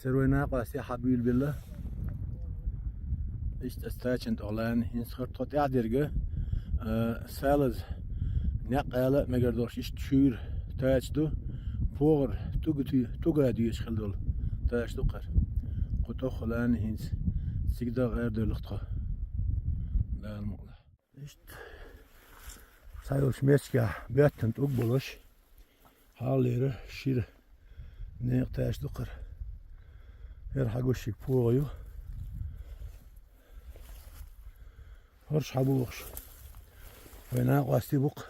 سروينا قاسي حبيل بالله إيش استاجنت أولان ينسخر توت يعدرجة سالز نقالة ما قدرش إيش تشير تاجدو فور توجدي إيش خلدول تاجدو قر قطع خلان هنس سيجدا غير دلختها لا المقلة إيش سايوش ميسكا بيتنت أقبلش حاليره شير نيق تاجدو قر يرحقوشك فوقيو هرش حبوخش وينا قاستي بوق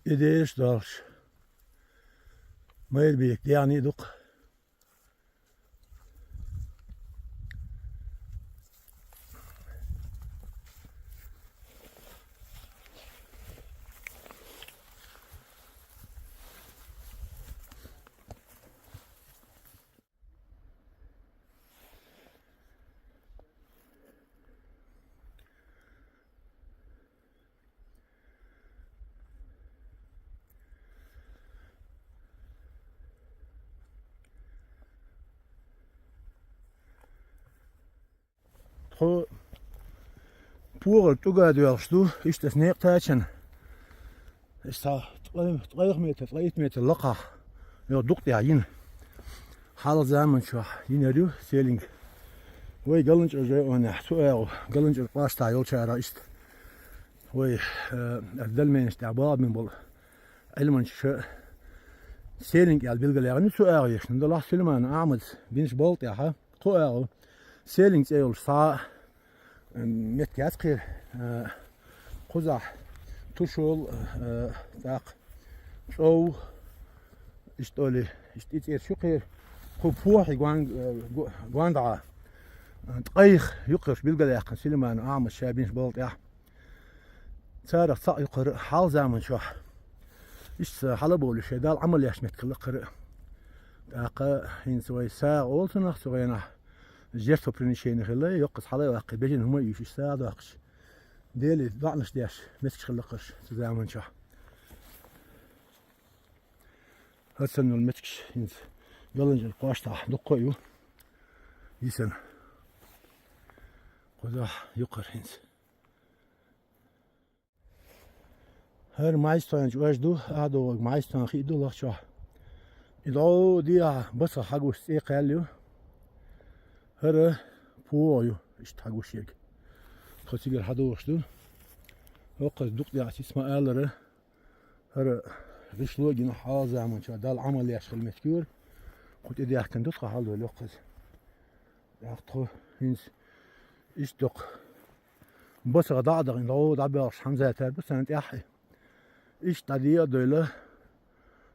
إديش دارش ما يلبيك يعني دق خو بوغل توقع دوغشتو إيش تسنيق تاچن إيش تا تغيق ميتر تغيق ميتر لقا يو دق يعين حال زمن شو ينادو سيلينج وي قلنج أجي وانا سؤال قلنج القاستا يلشارا إيش وي الدلمين استعباد من بول علما شو سيلينج يال بيلقى يعني سؤال يشن دلاه سلمان أعمد بينش بولت يا ها قوة سيلينج يول صا متكات قير قزح تشول تاق شو اشتولي اشتيت شو قير خبوح يقوان دعا تقيخ يقرش بيلقى يقن سلمان أعمد شابينش بولت يا تاريخ صا يقر حال زمن شو إيش حلبوا للشيدال عمل يشمت كل قرء داقة هين سوي ساعة أولتنا سوينا جرتو برينيشين خلي يقص حلا واقي بيجن هما يش ساعة داقش ديلي ضعنش دياش مسك خلقش زمان شو هسن المسكش هين يلنج القاشطة دقيو يسن قداح يقر هينس هر مايستان جواج دو هادو مايستان خي دو لخشوا إذا دي بس حقو استيقاليو هر بويو اشتحقو شيك خسيجر حدوش دو وقت دوق دي عسي اسمه آلره هر رشلو جينا حال زعمان شو دال عمل يشغل مذكور قلت إدي أحكن دوتقى حالو لوقت ياقتو هنس اشتق بس غداعدق إن دع بيرش حمزة تار بس أنت أحي إيش تديه دوله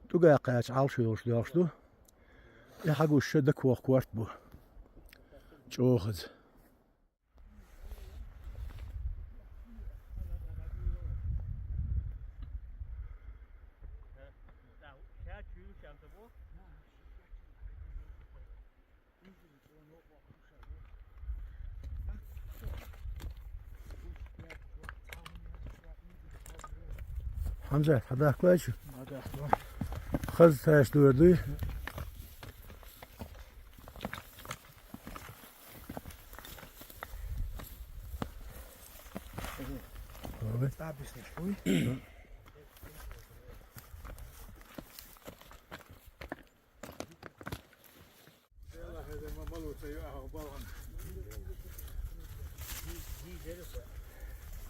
توجا قاش عال شويش داشتو يحقو الشدك وقوارت بو جوخز حمزة هذا كويس خذ تاش دوردي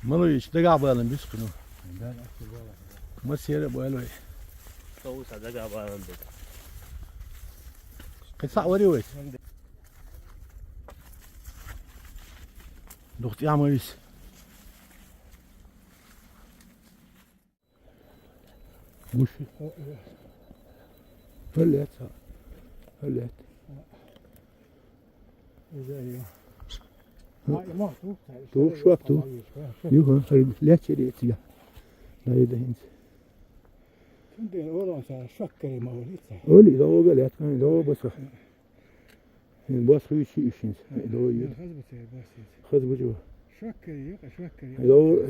مالو يش دقع بالن بيسكنو ما سير بالوي تو صدق بالن قصة وري ويت دختي عمريس وش هلت تو شو تو يوه لا تشري تيا لا يدهن عندنا والله شكري ما وليت قولي ده هو قال كان ده هو بس بس في شيء ده هو خذ بجوا شكري شكري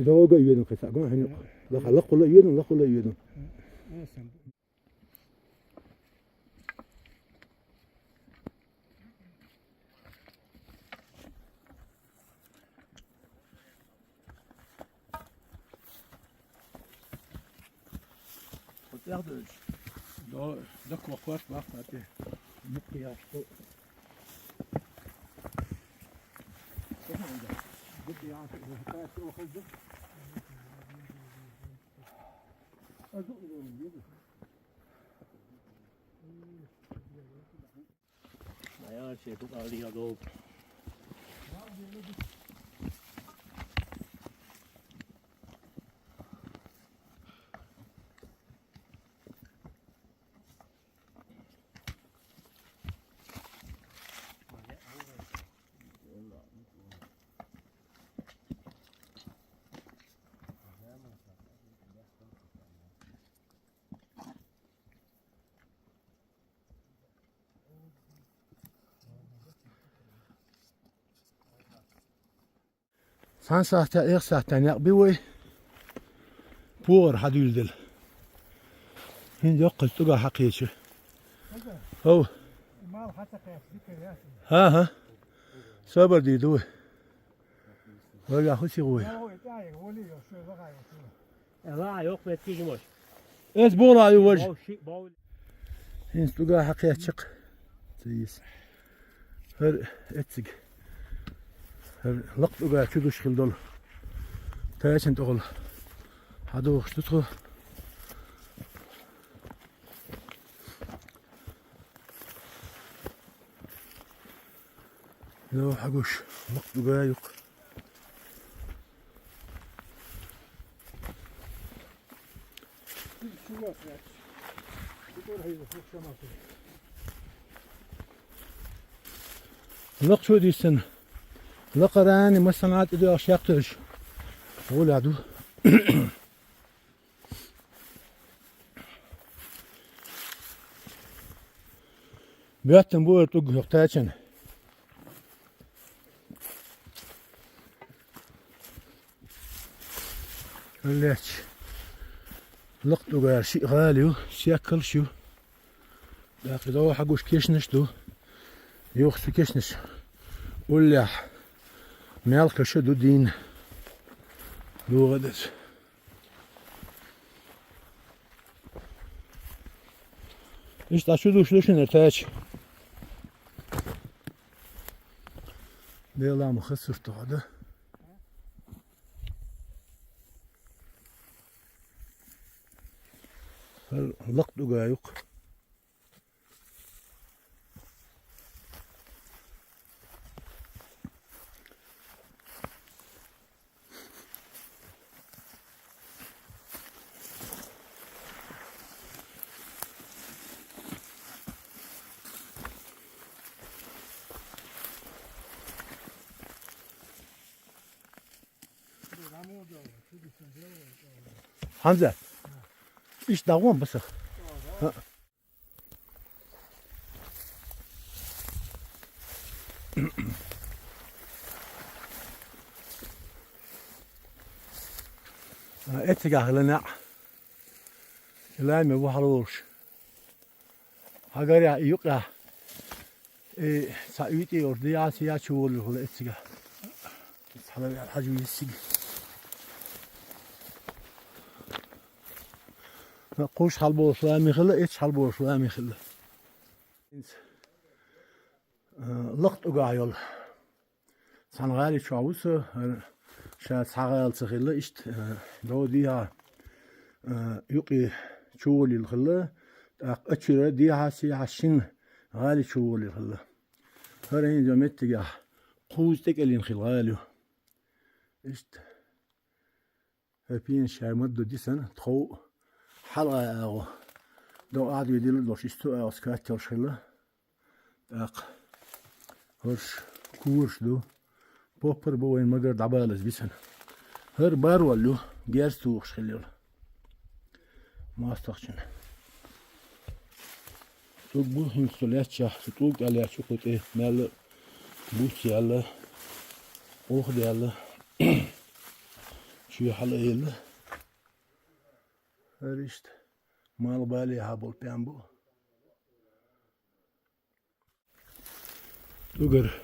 ده هو قال يدن كسا قام هنا لا خلق لا يدن Verdeus. Da kwart wacht dat je. Niet gejaagd. Zeg maar dat. Dit jaar de tijd toch goed. Dat doet wel een beetje. Nou ja, als je het ook al die gaat op. Sen sahte ilk sahten yak bir oy. Puğur hadüldül. Hindi yok kıstuğa hakiyeci. Oh. المال حتى قياس ذكر يا أخي. Ha. Sabır değil oy. Öyle husi oy. ما هو يتعيق ولي شو بقى يصير. La yok ve tiki moş. Ez boğla yuvar. Bav şi bav. Hinstuğa hakiyecik. Zeyiz. Her etsik. Her laqtuğa küdüş khildol. Taşın toğul. Hadi oxtutku. لو حقوش لقطوا yok. شو وقت يقول هي فوق شمال. لق شو ديسن لقراني مثلا ادو اشياقتش ولادو بياتن بو توق يقتاچن ليش لقطوا شيء غالي شكل شو باقي دو حقوش كيشنش دو يوخسو كيشنش ولا مالك شدو دين دو غدت İşte şu duşlu erteç. Beyla mı xısırtı adı. Laq duga yok. Hamza. İş davam basa. اتجاه لنا لا ما بحروش هاجر يقع سعيدي أرضي عسيا شغل هلا اتجاه حلو الحجم يسيق قوش حلبو سلامي خلا إيش حلبو سلامي خلا لقط وقايل سنغالي شاوسه شاید سعال سخيلة إشت دو ديها يقي شولي الخلا أشرة ديها سي عشين غالي شولي الخلا هرين جمعت تجاه قوز تكلين خلاليو إشت هبين شامد دو ديسن تخو حلقة أغو دو قاعد يدير دوش إستو أسكات ترشخلا داق هرش كورش دو بوبر بوين مگر دبالز بيسن هر بار ولو جيرس توخش خليل ما استخشن توق بو هنسولاتشا توق على شوكوت ايه مال بوتي على اوخ دي على شو حلا يلا هرشت مال بالي هابول بيامبو توقر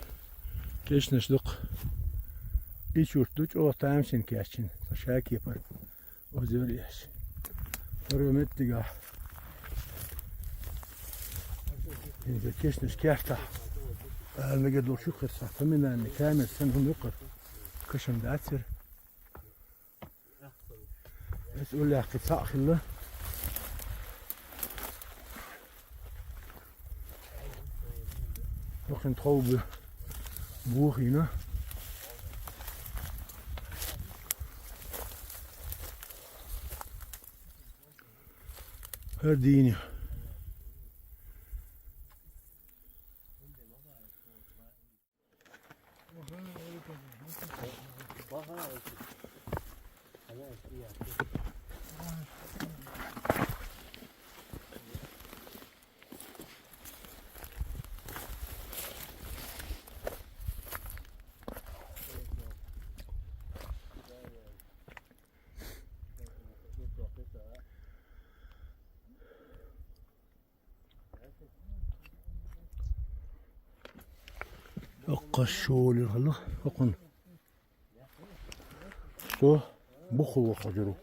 كيش نشدق İç yurtluç o tamşin kaçın. Şak yapar. O zor yaş. Hürmetli gah. إذا كيشنش كيرتاح المجد لو شو خرصة فمن أن كامل سنهم يقر كشم داتر تقول لي أخي صاخ الله نخن تخوب بوخ هنا هرديني الشول هلا أقن شو بخو وخجرو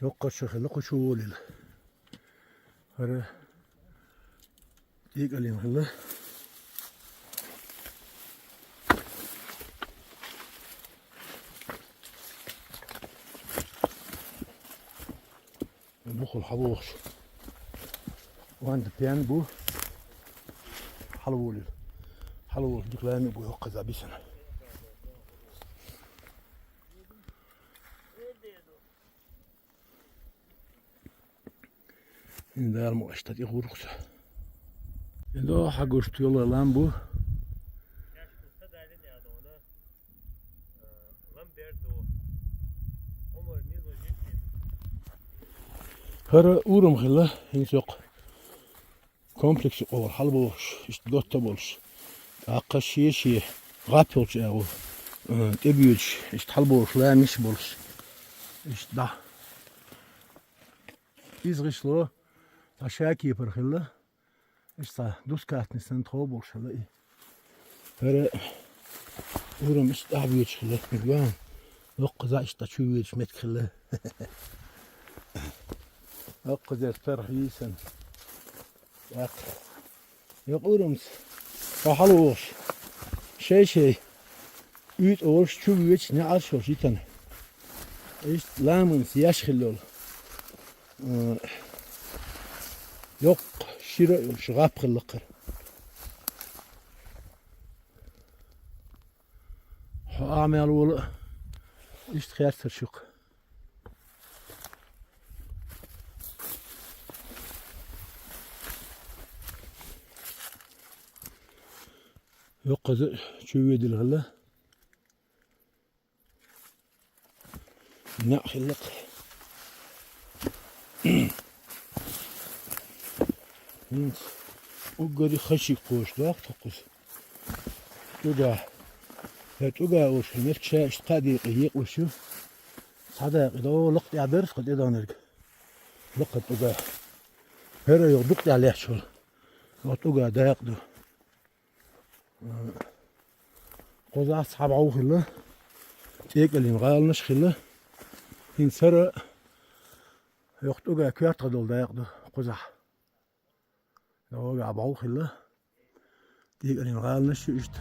لقى الشيخ لقى شول هذا ديك عليهم هلا بخو الحبوش وعند بيان بو حلول ديك لامي بو يوقز عبيسنا إن دار مؤشتات يغورقس إن دو حقوشت يلا لامبو هر أورم خلا ينسق كومبلكس أول حلبوش إشتغلت بولش أقشيشي غابيلش أو تبيوش إشتحلبوش لا مش بولش إشتدا إزغشلو أشاكي برخلا إشتا دوسكات نسن تروبولش خلا إيه هر أورم إشتابيوش خلا مجوان لقزا إشتا شويش مت خلا أقدر ترخيصا يقولون فحلوش شيء يد أولش شو يدش نعرف شو جيتنا إيش لامن سياش خلول يق شراء شغاب خلقر عامل ولا إيش خيار ترشق يقظ شوية الغلة نع خلق وقدي خشي قوش داق تقص توقع توقع وش نفس شاش قادي قيق وشو صدق دو لقط يعبرس قد إدانرق لقط توقع هرا يغدق عليه شول توقع داق دو قوزا أصحاب عو خلا تيك اللي نغال نش خلا ينسر يختوغا كوارت غدول دايق دو قوزا دوغا عبعو خلا تيك اللي نغال نش يشت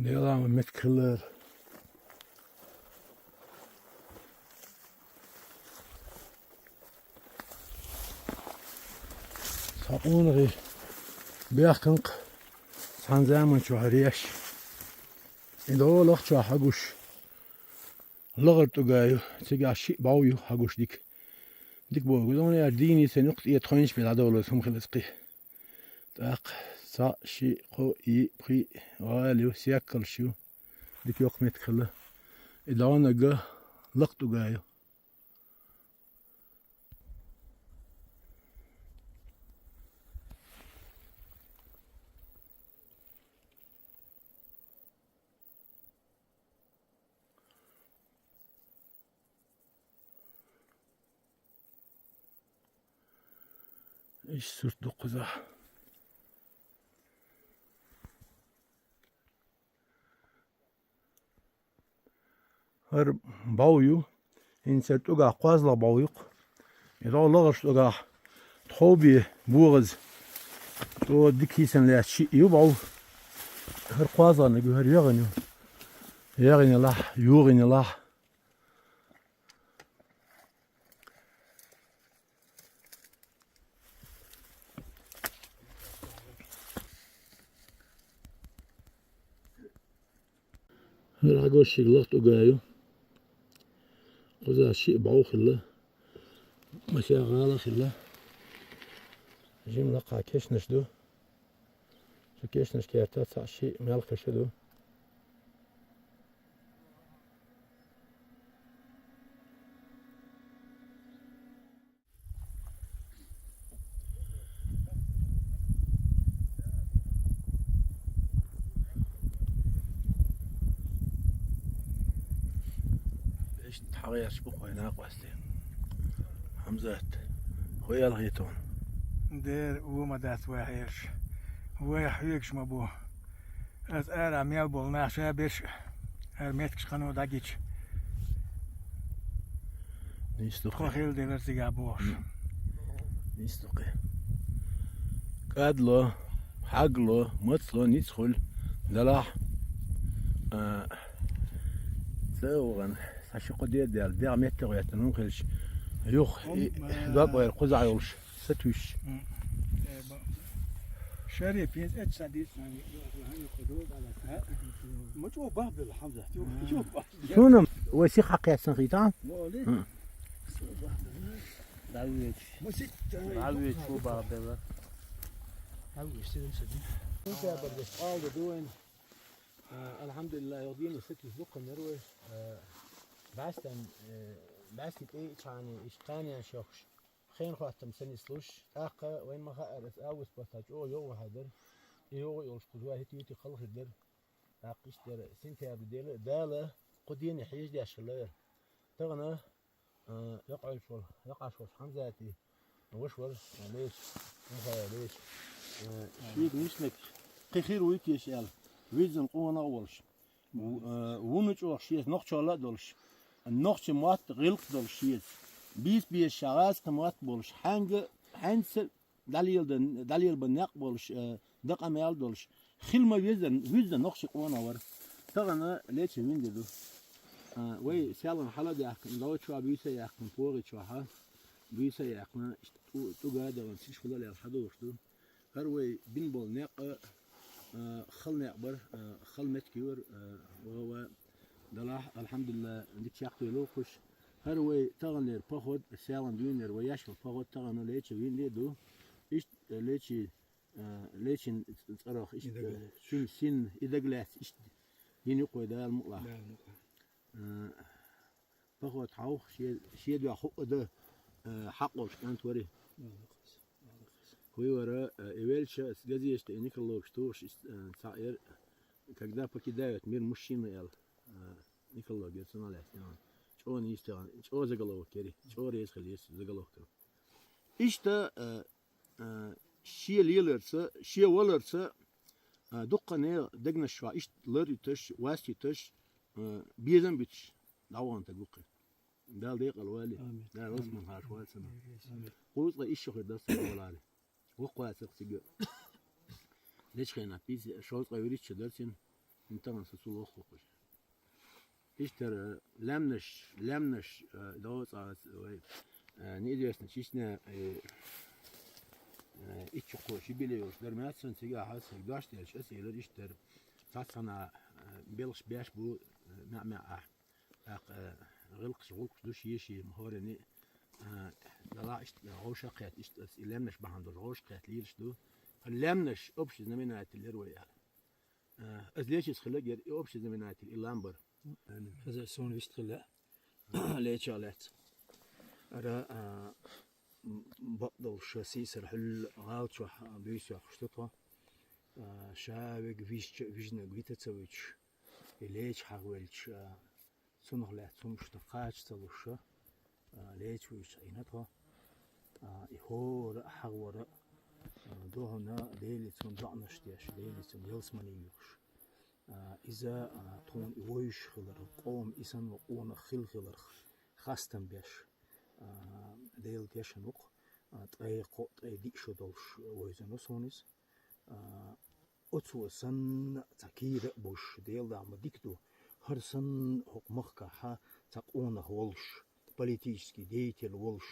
Devam metkeler. Sapunri بيخنق سانزامن شهريش إذا لغت شو حقوش لغت تجايو تجا شيء باويو حقوش ديك بوجود أنا ديني سنقط يتخنش بالعدالة هم خلصقي تاق سا شيء قو يبقي غاليو سياكل شو ديك يوق متكله إذا أنا جا لغت تجايو İş sürt 9'a. Her باويو إنسان تقع قازلا باويق إذا لغش تقع تخوبي بوغز تو ديكيسن لا شيء يبعو هر قازلا نجو هر يغني الله يغني الله هر حاجة شيء لغت وجايو وذا شيء بعو خلا ماشي غالة خلا جيم لقى كيشنش دو شو كيشنش كيرتا تاع شيء مالك شدو حغيرش بقوينا قوستين حمزات خويا الغيتون دير وما دات واحيرش واحيرش مبو از ارا ميل بول ناشا بيش هرميتكش خانو داجيش نيستوقي خوخيل دير سيغا بوش نيستوقي قادلو حقلو مطلو ندخل دلاح سوغن عشان قدير ديال متر يتنون خلش يوخ داق وير قزع يولش ستوش شاري بينز اتش ساديس مجو بابل حمزة شونم وسيخ حقيا سنخيتان دعويت شو بابل الحمد لله يوديني ست زق نروي بعستن بعستك ايه يعني ايش تاني شوكش خين خاتم سني سلوش اقا وين ما خارس اوس بتاج او يو هدر يو يوش قدوا هتيتي خلخ الدر اقيش در سنتي بديل داله قديني حيج دي اشلير تغنى يقع شوش حمزاتي وشور ليش ليش شيد مشلك قخير ويكي شال ويزن قونا اولش ونج اور شيز نوخ چالا دولش نوخ چ مات غلق دولش شيز بيس شغاز تمات بولش هنس دليل بنق بولش دق امال دولش خلما ويزن نوخ قونا ور تغنا ليش وين دو وي سالن حلا دي اخن لو چوا بيسا ياخن بوري چوا بيسا ياخن تو قادر نسيش فلا الحدوش دو هر وي بين بول نق خل نعبر خل متكيور وهو دلاح الحمد لله عندك شاقي لوقش هروي تغنر باخد سالم دينر وياش باخد تغنر ليش وين ليدو ايش ليش تصرخ ايش سن اذا جلاس ايش يني قوي المقلع باخد حوخ شي دو حق ده حقه كانت وري Хуйвара эвельша сгазишь ты Николай что ж саир когда покидают мир мужчины Николай персоналес что он есть что заголовок кери что рез ходишь заголовок işte şiye lilerse şiye olursa دقنه دقنا شوا işte لريتش واسيتش بيزن بيتش دعوان تقوقي دال ديق الوالي دال اسمه هاش واسمه قوس إيش شو خدست الوالي وقوات سقسيجو ليش خينا بيز شوز غيريش درسين انت من سسول خلقش اشتر لمنش دوت نيديسنا شيشنا اتشقو شبيليوش درمات سنتيجا حاس داش تيش اسيلر اشتر تاتسنا بيلش باش بو مع غلقش دوش يشي مهورني لا اشت غوش قيت اشت لمنش بهند غوش قيت ليش دو لمنش اوبش زمينات الرويا از ليش خلق ير اوبش زمينات اللامبر هذا سون ويشتغل ليش علات أرا بقدر شاسي سرحل غاوت شو بيسوا خشطة شابك فيجنا قبيت تسويش ليش حاولش سنغ لا تسمش تقاش تلوش ليش ويش عينتها يهور حور دوهنا ليلة ضعنش ديش ليلة يلسمني يوش إذا تون يويش خلر قوم إسان وقونا خلر خاستن بيش ديل ديشنوق طريقو طريق شدولش ويزنو سونيس أتسو سن تكير بوش ديل دعم ديكتو هرسن حكمك ها تقونا ولش политический деятель волш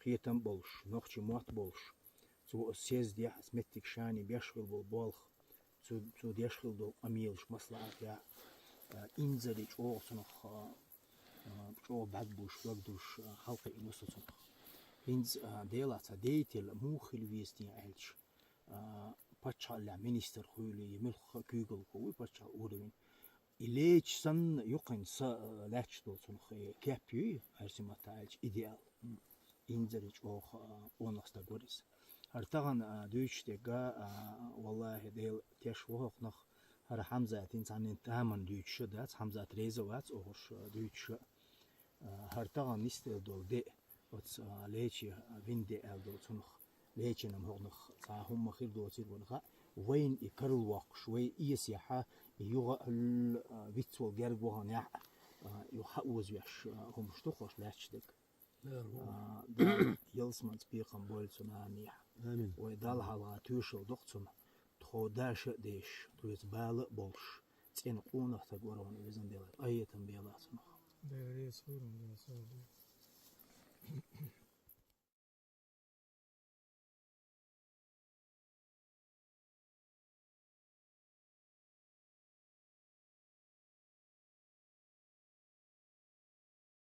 خيتم بولش نوخشي موت بولش تو سيز دي اسمتك شاني بيشغل بالبولخ تو ديشغل دو اميلش مصلحة يا انزلي جو سنخ جو بعد بوش وقدوش حلقة إنوسو سنخ هنز ديلات ديتل موخل ويستين عيلش باتشال مينستر خويلي يملخ كوغل كوي باتشال أورين إليش سن يقين لاتش دو سنخ كابيو هرسمتا عيلش إديال إنزلي جو أونخستا غوريس هرتغن دويشتيغا والله ديل تيش وهوخنخ هر حمزة تنسان تامن دويش دات حمزة ريزوات أوش دويش هرتغن نستل دول دي وتس ليشي وين دي ال دول سنخ ليشي نمهغنخ صاهم خير دول تير ونخا وين يكرل واق شوي يسيحة يوغا الفيتسول جارج وهن يع يحوز ويش هم شتوخش لاتشدك يلسمان سبيقن بول سنانيح آمين ويدال حالا توشل دقتسن تخو داش ديش تويز بال بولش تين قونخ تقورون ويزن ديلات أيتن بيلات نخ